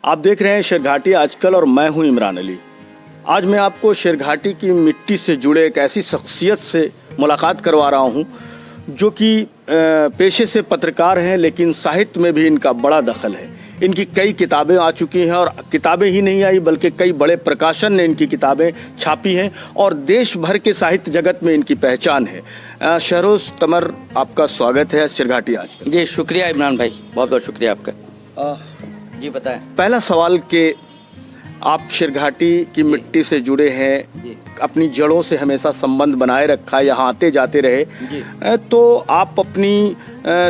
आप देख रहे हैं शेरघाटी आजकल और मैं हूं इमरान अली। आज मैं आपको शेरघाटी की मिट्टी से जुड़े एक ऐसी शख्सियत से मुलाकात करवा रहा हूं जो कि पेशे से पत्रकार हैं, लेकिन साहित्य में भी इनका बड़ा दखल है। इनकी कई किताबें आ चुकी हैं और किताबें ही नहीं आई बल्कि कई बड़े प्रकाशन ने इनकी किताबें छापी हैं और देश भर के साहित्य जगत में इनकी पहचान है। शहरोज कमर, आपका स्वागत है शेरघाटी आजकल। जी शुक्रिया इमरान भाई, बहुत बहुत शुक्रिया आपका। जी बताएं। पहला सवाल कि आप शेरघाटी की मिट्टी से जुड़े हैं, अपनी जड़ों से हमेशा संबंध बनाए रखा, यहाँ आते जाते रहे, तो आप अपनी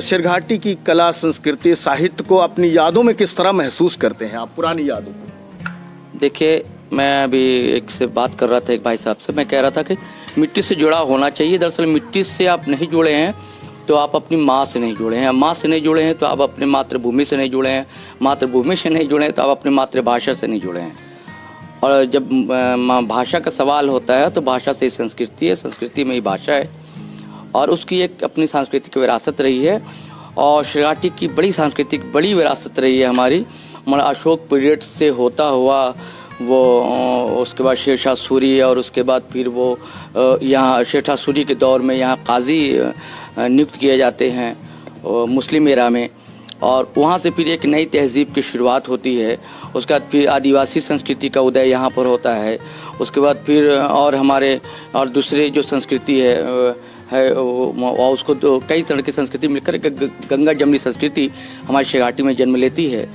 शेरघाटी की कला, संस्कृति, साहित्य को अपनी यादों में किस तरह महसूस करते हैं आप, पुरानी यादों को? देखिए, मैं अभी एक से बात कर रहा था एक भाई साहब से, मैं कह रहा था कि मिट्टी से जुड़ा होना चाहिए। दरअसल मिट्टी से आप नहीं जुड़े हैं तो आप अपनी माँ से नहीं जुड़े हैं, माँ से नहीं जुड़े हैं तो आप अपनी मातृभूमि से नहीं जुड़े हैं, मातृभूमि से नहीं जुड़े हैं तो आप अपनी मातृभाषा से नहीं जुड़े हैं। और जब भाषा का सवाल होता है तो भाषा से ही संस्कृति है, संस्कृति में ही भाषा है और उसकी एक अपनी सांस्कृतिक विरासत रही है। और शेरघाटी की बड़ी सांस्कृतिक बड़ी विरासत रही है हमारी, मतलब अशोक पीरियड से होता हुआ वो, उसके बाद शेरशाह सूरी और उसके बाद फिर वो यहाँ शेरशाह सूरी के दौर में यहाँ काजी नियुक्त किए जाते हैं मुस्लिम एरा में, और वहाँ से फिर एक नई तहज़ीब की शुरुआत होती है। उसके बाद फिर आदिवासी संस्कृति का उदय यहाँ पर होता है। उसके बाद फिर और हमारे और दूसरे जो संस्कृति है और उसको तो कई तरह की संस्कृति मिलकर गंगा जमनी संस्कृति हमारी शेरघाटी में जन्म लेती है,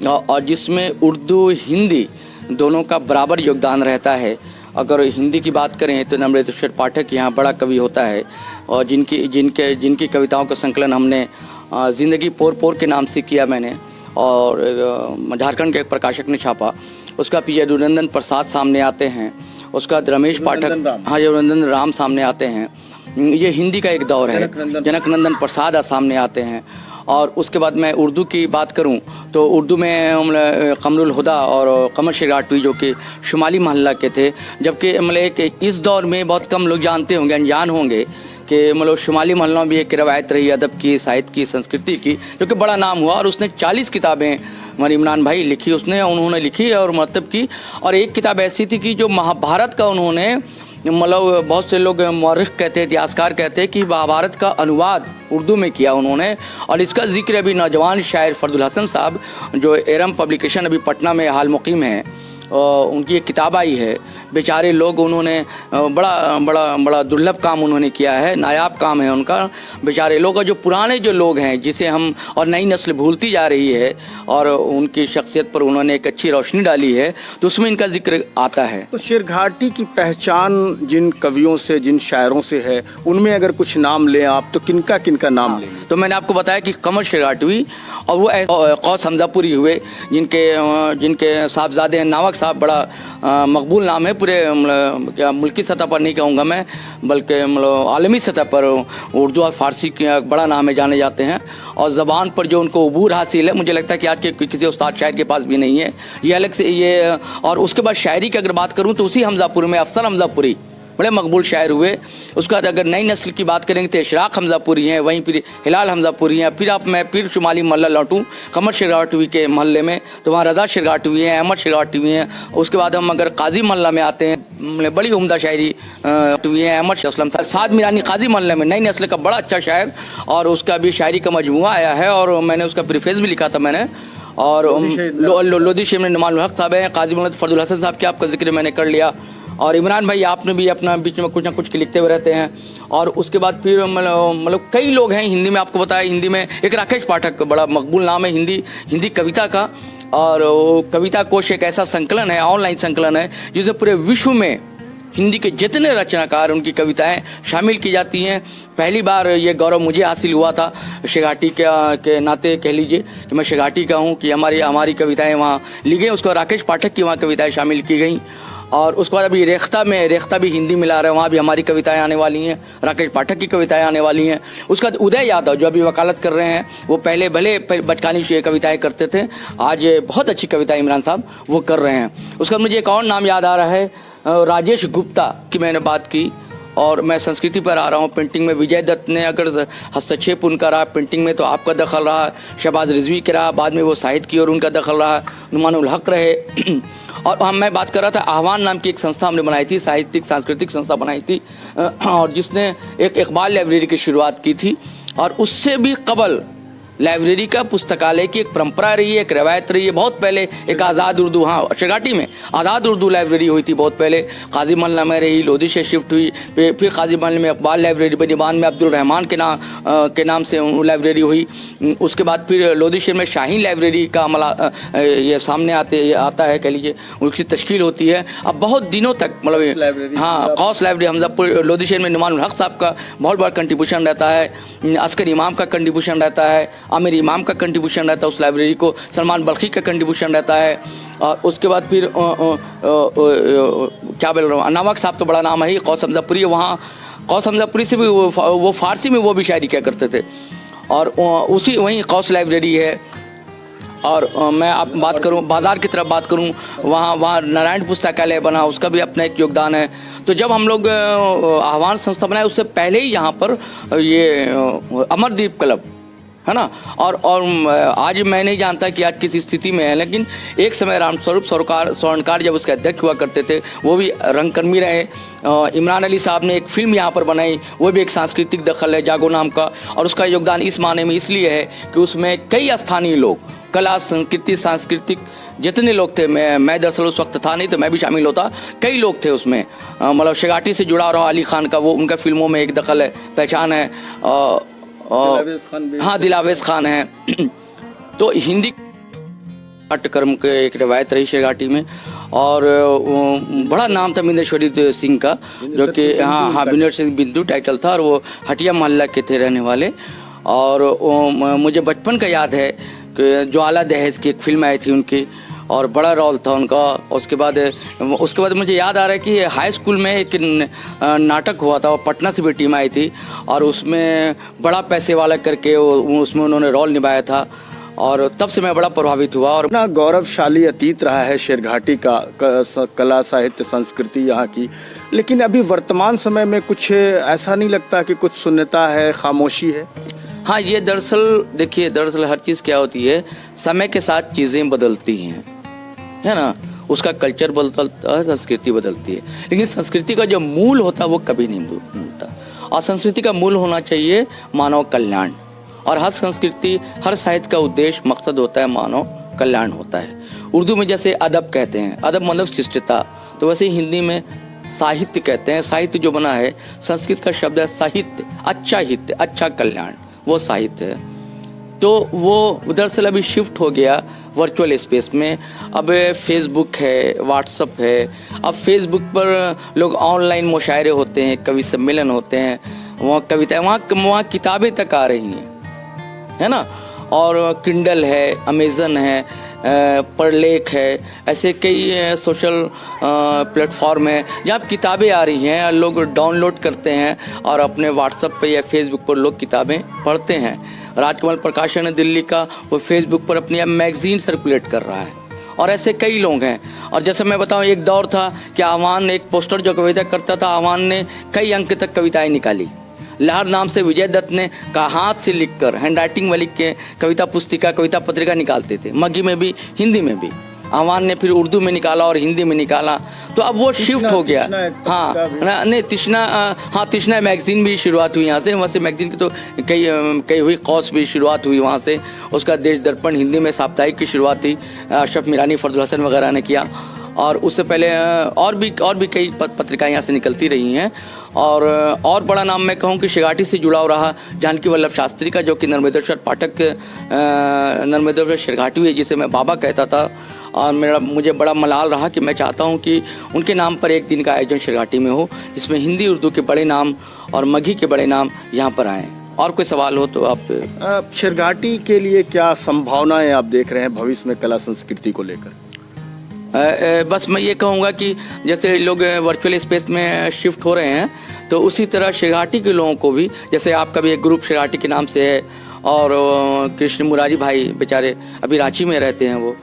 और जिसमें उर्दू हिंदी दोनों का बराबर योगदान रहता है। अगर हिंदी की बात करें तो नमृतेश्वर पाठक यहाँ बड़ा कवि होता है और जिनकी कविताओं का संकलन हमने ज़िंदगी पोर पोर के नाम से किया मैंने, और झारखंड के एक प्रकाशक ने छापा। उसका पी यदुनंदन प्रसाद सामने आते हैं, उसका रमेश पाठक, हाँ यदुनंदन राम सामने आते हैं। ये हिंदी का एक दौर है, जनकनंदन प्रसाद सामने आते हैं। और उसके बाद मैं उर्दू की बात करूं तो उर्दू में कमरुल हुदा और कमर शेरघाटी जो कि शुमाली महल्ला के थे, जबकि मतलब इस दौर में बहुत कम लोग जानते होंगे, अनजान होंगे कि मतलब शुमाली महल्ला में भी एक रवायत रही अदब की, साहित्य की, संस्कृति की, जो कि बड़ा नाम हुआ। और उसने 40 किताबें हमारे इमरान भाई लिखी, उन्होंने लिखी और मतलब की। और एक किताब ऐसी थी कि जो महाभारत का उन्होंने, मतलब बहुत से लोग मौरख कहते हैं, इतिहासकार कहते हैं कि महाभारत का अनुवाद उर्दू में किया उन्होंने। और इसका जिक्र अभी नौजवान शायर फरदुल हसन साहब जो एरम पब्लिकेशन अभी पटना में हाल मुकीम है, उनकी एक किताब आई है बेचारे लोग। उन्होंने बड़ा दुर्लभ काम उन्होंने किया है, नायाब काम है उनका। बेचारे लोग जो पुराने जो लोग हैं जिसे हम और नई नस्ल भूलती जा रही है, और उनकी शख्सियत पर उन्होंने एक अच्छी रोशनी डाली है, तो उसमें इनका जिक्र आता है। तो शेरघाटी की पहचान जिन कवियों से, जिन शायरों से है, उनमें अगर कुछ नाम लें आप तो किनका किनका नाम लें? तो मैंने आपको बताया कि कमर शेरघाटी और वो कौस हमजापुरी हुए, जिनके साहबजादे हैं नावक साहब, बड़ा मकबूल नाम है पूरे मुल्की सतह पर, नहीं कहूँगा मैं, बल्कि मतलब आलमी सतह पर उर्दू और फ़ारसी का बड़ा नाम है, जाने जाते हैं। और ज़बान पर जो उनको अबूर हासिल है, मुझे लगता है कि आज के किसी उस्ताद शायर के पास भी नहीं है ये अलग से ये। और उसके बाद शायरी की अगर बात करूँ तो उसी हमजापुरी में अफसर हमजापुरी बड़े मकबूल शायर हुए। उसका अगर नई नस्ल की बात करेंगे तो इशराक हमजापुरी हैं, वहीं फिर हिलाल हमजापुरी हैं। मैं फिर शुमाली महल्ला लौटूँ कमर शेरघाटी के महल्ले में, तो वहाँ रज़ा शेरघाटी हैं, अहमद शेरघाटी हैं। उसके बाद हम अगर काजी महल्ला में आते हैं, बड़ी उम्दा शायरी हैं अहमद असलम साद मीरानी काजी महल्ले में, नई नस्ल का बड़ा अच्छा शायर, और उसका भी शायरी का मजमुआ आया है और मैंने उसका प्रीफेस भी लिखा था मैंने। और लोधी शेम नमाल हक साहब हैं, काजी मोहम्मद फरदुल हसन साहब के आपका जिक्र मैंने कर लिया। और इमरान भाई आपने भी अपना बीच में कुछ ना कुछ लिखते हुए रहते हैं। और उसके बाद फिर मतलब कई लोग हैं हिंदी में, आपको बताया हिंदी में एक राकेश पाठक बड़ा मकबूल नाम है हिंदी कविता का। और वो कविता कोश एक ऐसा संकलन है, ऑनलाइन संकलन है, जिसे पूरे विश्व में हिंदी के जितने रचनाकार उनकी कविताएं शामिल की जाती हैं। पहली बार ये गौरव मुझे हासिल हुआ था शेरघाटी के नाते, कह लीजिए कि मैं शेरघाटी का हूँ, कि हमारी कविताएं वहाँ ली गई। उसको राकेश पाठक की वहाँ कविताएं शामिल की गई। और उसके बाद अभी रेख्ता भी हिंदी मिला रहा है, वहाँ भी हमारी कविताएं आने वाली हैं, राकेश पाठक की कविताएं आने वाली हैं। उसका उदय यादव जो अभी वकालत कर रहे हैं, वो पहले भले बचकानी कविताएं करते थे, आज बहुत अच्छी कविताएं इमरान साहब वो कर रहे हैं। उसका मुझे एक और नाम याद आ रहा है, राजेश गुप्ता की मैंने बात की, और मैं संस्कृति पर आ रहा हूँ। पेंटिंग में विजय दत्त ने अगर हस्तक्षेप उनका रहा पेंटिंग में तो आपका दखल रहा, शहबाज रिजवी का रहा, बाद में वो साहित्य की ओर उनका दखल रहा, नुमानुल हक रहे। और मैं बात कर रहा था आह्वान नाम की एक संस्था हमने बनाई थी, साहित्यिक सांस्कृतिक संस्था बनाई थी, और जिसने एक इकबाल लाइब्रेरी की शुरुआत की थी। और उससे भी कबल लाइब्रेरी का पुस्तकालय की एक परंपरा रही है, एक रवायत रही है। बहुत पहले एक आज़ाद उर्दू, हाँ शेरघाटी में आज़ाद उर्दू लाइब्रेरी हुई थी बहुत पहले, काजी महल में रही, लोधी से शिफ्ट हुई, फिर काजी महल में इकबाल लाइब्रेरी बनी, बाद में अब्दुल रहमान के नाम से लाइब्रेरी हुई। उसके बाद फिर लोधी शहर में शाहीन लाइब्रेरी का अमला ये सामने आता है, कह लीजिए उसकी तश्कील होती है। अब बहुत दिनों तक मतलब हाँ कौस लाइब्रेरी हमजापुर लोधी शहर में नुमानुल हक साहब का बहुत बड़ा कंट्रीब्यूशन रहता है, अस्कर इमाम का कंट्रीब्यूशन रहता है, आमिर इमाम का कंट्रीब्यूशन रहता है उस लाइब्रेरी को, सलमान बल्खी का कंट्रीब्यूशन रहता है। और उसके बाद फिर क्या बोल रहा हूँ, नवाक साहब तो बड़ा नाम है ही, कौस हमजापुरी, वहाँ कौस हमजापुरी से भी वो फारसी में वो भी शायरी क्या करते थे। और उसी वहीं कौस लाइब्रेरी है। और मैं आप बात करूं बाज़ार की तरफ बात करूं, वहाँ नारायण पुस्तकालय बना, उसका भी अपना एक योगदान है। तो जब हम लोग आह्वान संस्था बनाए उससे पहले ही यहाँ पर ये अमरदीप क्लब है ना, और आज मैं नहीं जानता कि आज किस स्थिति में है, लेकिन एक समय रामस्वरूप स्वर्णकार जब उसके अध्यक्ष हुआ करते थे, वो भी रंगकर्मी रहे। इमरान अली साहब ने एक फिल्म यहाँ पर बनाई, वो भी एक सांस्कृतिक दखल है जागो नाम का, और उसका योगदान इस माने में इसलिए है कि उसमें कई स्थानीय लोग, कला संस्कृति सांस्कृतिक जितने लोग थे, मैं दरअसल उस वक्त था नहीं तो मैं भी शामिल होता, कई लोग थे उसमें, मतलब शेरघाटी से जुड़ा रहा अली खान का वो उनका फिल्मों में एक दखल है, पहचान है। हाँ दिलावेज खान है। तो हिंदी पाठ्यक्रम के एक रवायत रही शेरघाटी में, और बड़ा नाम था बिंदेश्वरी सिंह का, जो कि हाँ बिंदेश्वर सिंह बिंदु टाइटल था, और वो हटिया मोहल्ला के थे रहने वाले। और मुझे बचपन का याद है कि ज्वाला दहेज की एक फिल्म आई थी उनकी, और बड़ा रोल था उनका। उसके बाद मुझे याद आ रहा है कि हाई स्कूल में एक नाटक हुआ था, वो पटना से भी टीम आई थी, और उसमें बड़ा पैसे वाला करके उसमें उन्होंने रोल निभाया था, और तब से मैं बड़ा प्रभावित हुआ। और इतना गौरवशाली अतीत रहा है शेरघाटी का, कला साहित्य संस्कृति यहाँ की, लेकिन अभी वर्तमान समय में कुछ ऐसा नहीं लगता कि कुछ शून्यता है, खामोशी है? हाँ, ये दरअसल हर चीज़ क्या होती है, समय के साथ चीज़ें बदलती हैं, है ना, उसका कल्चर बदलता है, संस्कृति बदलती है, लेकिन संस्कृति का जो मूल होता है वो कभी नहीं भूलता। और संस्कृति का मूल होना चाहिए मानव कल्याण, और हर संस्कृति हर साहित्य का उद्देश्य मकसद होता है मानव कल्याण होता है। उर्दू में जैसे अदब कहते हैं, अदब मतलब शिष्टता, तो वैसे ही हिंदी में साहित्य कहते हैं। साहित्य जो बना है, संस्कृत का शब्द है साहित्य, अच्छा हित, अच्छा कल्याण, वो साहित्य है। तो वो दरअसल अभी शिफ्ट हो गया वर्चुअल स्पेस में। अब फेसबुक है, व्हाट्सअप है, अब फेसबुक पर लोग ऑनलाइन मुशायरे होते हैं, कवि सम्मेलन होते हैं, वहाँ कविताएँ, वहाँ किताबें तक आ रही हैं, है ना, और किंडल है, अमेज़न है, परलेख है, ऐसे कई सोशल प्लेटफॉर्म है जहाँ किताबें आ रही हैं, लोग डाउनलोड करते हैं और अपने व्हाट्सएप पे या फेसबुक पर लोग किताबें पढ़ते हैं। राजकमल प्रकाशन है दिल्ली का, वो फेसबुक पर अपनी मैगज़ीन सर्कुलेट कर रहा है, और ऐसे कई लोग हैं। और जैसे मैं बताऊं, एक दौर था कि आह्वान एक पोस्टर जो कविता करता था, आह्वान ने कई अंक तक कविताएँ निकाली। लहर नाम से विजय दत्त ने का हाथ से लिखकर हैंड राइटिंग वाली के कविता पुस्तिका, कविता पत्रिका निकालते थे, मगही में भी, हिंदी में भी। आह्वान ने फिर उर्दू में निकाला और हिंदी में निकाला, तो अब वो शिफ्ट हो गया। हाँ नहीं, तिश्ना मैगज़ीन भी शुरुआत हुई यहाँ से, वहाँ से मैगज़ीन की तो कई हुई, कौस भी शुरुआत हुई वहाँ से। उसका देश दर्पण हिंदी में साप्ताहिक की शुरुआत थी, अशरफ मिरानी, फर्जुल हसन वगैरह ने किया, और उससे पहले और भी कई पत्रिकाएँ यहाँ से निकलती रही हैं। और बड़ा नाम मैं कहूँ कि शेरघाटी से जुड़ा हो रहा जानकी वल्लभ शास्त्री का, जो कि नर्मदेश्वर पाठक नर्मदेश्वर शेरघाटी हुई, जिसे मैं बाबा कहता था। और मुझे बड़ा मलाल रहा कि मैं चाहता हूँ कि उनके नाम पर एक दिन का आयोजन शेरघाटी में हो, जिसमें हिंदी उर्दू के बड़े नाम और मगही के बड़े नाम यहाँ पर आएँ। और कोई सवाल हो तो आप। शेरघाटी के लिए क्या संभावनाएं आप देख रहे हैं भविष्य में कला संस्कृति को लेकर? बस मैं ये कहूँगा कि जैसे लोग वर्चुअल स्पेस में शिफ्ट हो रहे हैं, तो उसी तरह शेरघाटी के लोगों को भी, जैसे आपका भी एक ग्रुप शेरघाटी के नाम से है, और कृष्ण मुरारी भाई बेचारे अभी रांची में रहते हैं वो,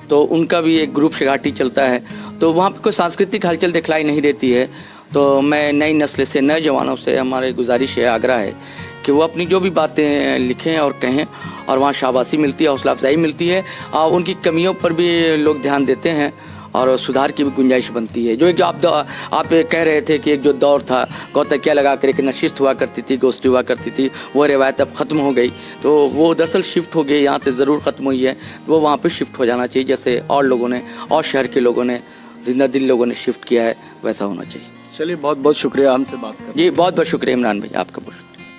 तो उनका भी एक ग्रुप शेरघाटी चलता है। तो वहाँ पे कोई सांस्कृतिक हलचल दिखलाई नहीं देती है, तो मैं नई नस्ल से, नए जवानों से हमारी गुजारिश है, आग्रह है कि वो अपनी जो भी बातें लिखें और कहें, और वहाँ शाबाशी मिलती है, हौसला अफजाई मिलती है, और उनकी कमियों पर भी लोग ध्यान देते हैं और सुधार की भी गुंजाइश बनती है। जो एक आप कह रहे थे कि एक जो दौर था, गौतकिया लगा कर एक नशिस्त हुआ करती थी, गोष्ठी हुआ करती थी, वो रिवायत अब ख़त्म हो गई, तो वो दरअसल शिफ्ट हो गई, यहाँ से ज़रूर ख़त्म हुई है, तो वो वहाँ पर शिफ्ट हो जाना चाहिए, जैसे और लोगों ने, और शहर के लोगों ने, जिंदा दिल लोगों ने शिफ्ट किया है, वैसा होना चाहिए। चलिए, बहुत बहुत शुक्रिया हमसे बात करने। जी बहुत बहुत शुक्रिया इमरान भाई, आपका बहुत।